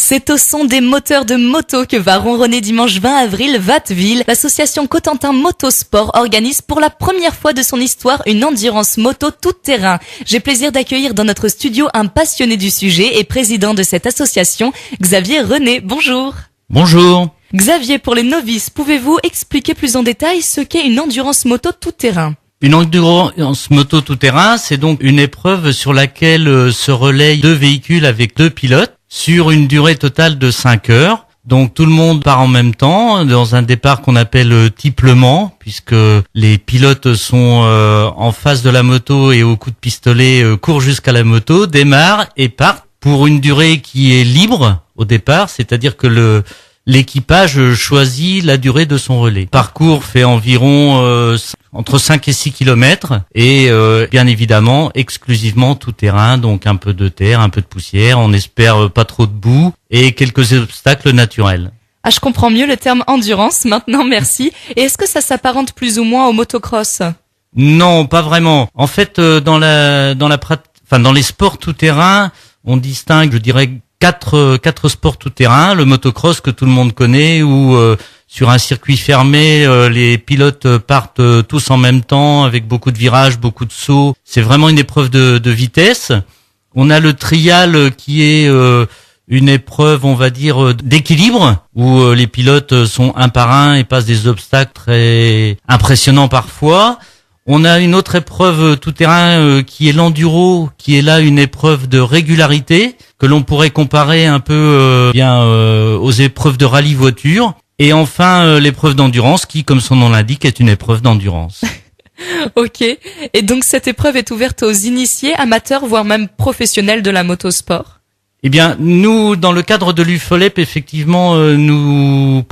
C'est au son des moteurs de moto que va ronronner dimanche 20 avril Watteville. L'association Cotentin Motosport organise pour la première fois de son histoire une endurance moto tout-terrain. J'ai plaisir d'accueillir dans notre studio un passionné du sujet et président de cette association, Xavier René. Bonjour. Bonjour. Xavier, pour les novices, pouvez-vous expliquer plus en détail ce qu'est une endurance moto tout-terrain ? Une endurance moto tout-terrain, c'est donc une épreuve sur laquelle se relayent deux véhicules avec deux pilotes sur une durée totale de 5 heures. Donc tout le monde part en même temps dans un départ qu'on appelle tiplement, puisque les pilotes sont en face de la moto et au coup de pistolet courent jusqu'à la moto, démarrent et partent pour une durée qui est libre au départ, c'est-à-dire que l'équipage choisit la durée de son relais. Le parcours fait environ entre 5 et 6 kilomètres et bien évidemment exclusivement tout terrain, donc un peu de terre, un peu de poussière, on espère pas trop de boue et quelques obstacles naturels. Ah, je comprends mieux le terme endurance maintenant, merci. Et est-ce que ça s'apparente plus ou moins au motocross ? Non, pas vraiment. En fait, dans les sports tout terrain, on distingue, je dirais, quatre sports tout-terrain, le motocross que tout le monde connaît, où sur un circuit fermé, les pilotes partent tous en même temps, avec beaucoup de virages, beaucoup de sauts. C'est vraiment une épreuve de vitesse. On a le trial qui est une épreuve, on va dire, d'équilibre, où les pilotes sont un par un et passent des obstacles très impressionnants parfois. On a une autre épreuve tout-terrain qui est l'enduro, qui est là une épreuve de régularité que l'on pourrait comparer un peu aux épreuves de rallye voiture. Et enfin l'épreuve d'endurance qui, comme son nom l'indique, est une épreuve d'endurance. Ok. Et donc cette épreuve est ouverte aux initiés, amateurs, voire même professionnels de la motosport ? Eh bien, nous, dans le cadre de l'UFOLEP, effectivement, nous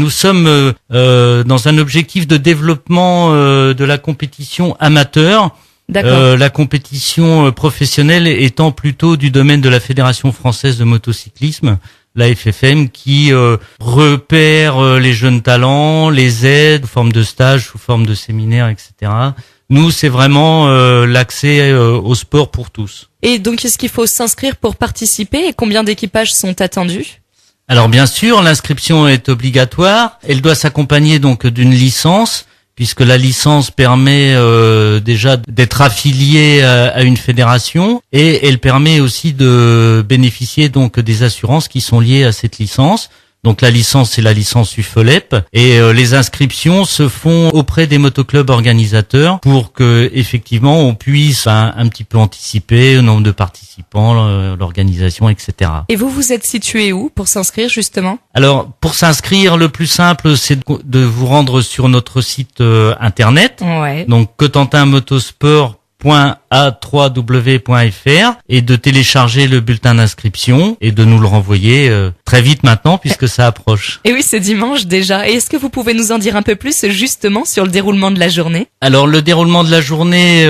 sommes dans un objectif de développement de la compétition amateur. La compétition professionnelle étant plutôt du domaine de la Fédération française de motocyclisme, la FFM, qui repère les jeunes talents, les aide sous forme de stages, sous forme de séminaires, etc. Nous, c'est vraiment l'accès au sport pour tous. Et donc, est-ce qu'il faut s'inscrire pour participer et combien d'équipages sont attendus ? Alors bien sûr, l'inscription est obligatoire. Elle doit s'accompagner donc d'une licence, puisque la licence permet déjà d'être affilié à une fédération et elle permet aussi de bénéficier donc des assurances qui sont liées à cette licence. Donc la licence, c'est la licence UFOLEP et les inscriptions se font auprès des motoclubs organisateurs pour que effectivement on puisse un petit peu anticiper le nombre de participants, l'organisation, etc. Et vous êtes situé où pour s'inscrire justement ? Alors pour s'inscrire, le plus simple c'est de vous rendre sur notre site internet. Ouais. Donc cotentinmotosport.a3w.fr et de télécharger le bulletin d'inscription et de nous le renvoyer très vite maintenant puisque ça approche. Et oui, c'est dimanche déjà. Et est-ce que vous pouvez nous en dire un peu plus justement sur le déroulement de la journée ? Alors le déroulement de la journée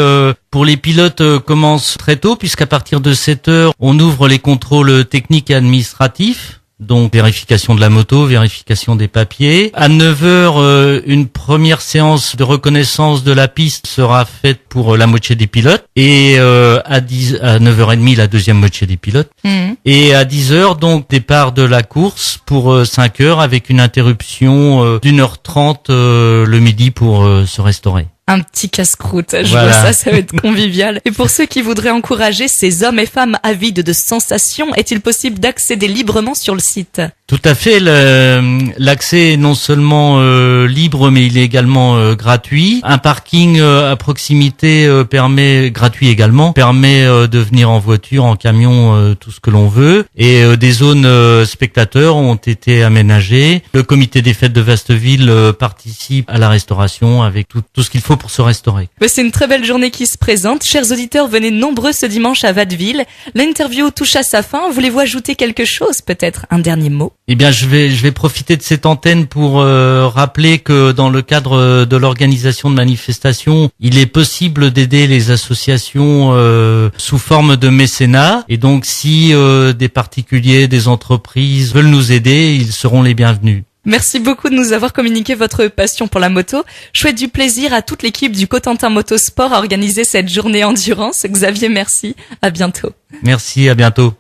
pour les pilotes commence très tôt puisqu'à partir de 7 heures, on ouvre les contrôles techniques et administratifs. Donc vérification de la moto, vérification des papiers. À 9h, une première séance de reconnaissance de la piste sera faite pour la moitié des pilotes. Et à 9h30, la deuxième moitié des pilotes. Mmh. Et à 10h, donc départ de la course pour 5 heures avec une interruption d'1h30 le midi pour se restaurer. Un petit casse-croûte, vois ça va être convivial. Et pour ceux qui voudraient encourager ces hommes et femmes avides de sensations, est-il possible d'accéder librement sur le site ? Tout à fait, l'accès est non seulement libre, mais il est également gratuit. Un parking à proximité gratuit également, permet de venir en voiture, en camion, tout ce que l'on veut. Et des zones spectateurs ont été aménagées. Le comité des fêtes de Watteville participe à la restauration avec tout ce qu'il faut pour se restaurer. C'est une très belle journée qui se présente. Chers auditeurs, venez nombreux ce dimanche à Watteville. L'interview touche à sa fin. Voulez-vous ajouter quelque chose, peut-être un dernier mot ? Eh bien, je vais profiter de cette antenne pour rappeler que dans le cadre de l'organisation de manifestations, il est possible d'aider les associations sous forme de mécénat. Et donc, si des particuliers, des entreprises veulent nous aider, ils seront les bienvenus. Merci beaucoup de nous avoir communiqué votre passion pour la moto. Je souhaite du plaisir à toute l'équipe du Cotentin Motosport à organiser cette journée endurance. Xavier, merci. À bientôt. Merci, à bientôt.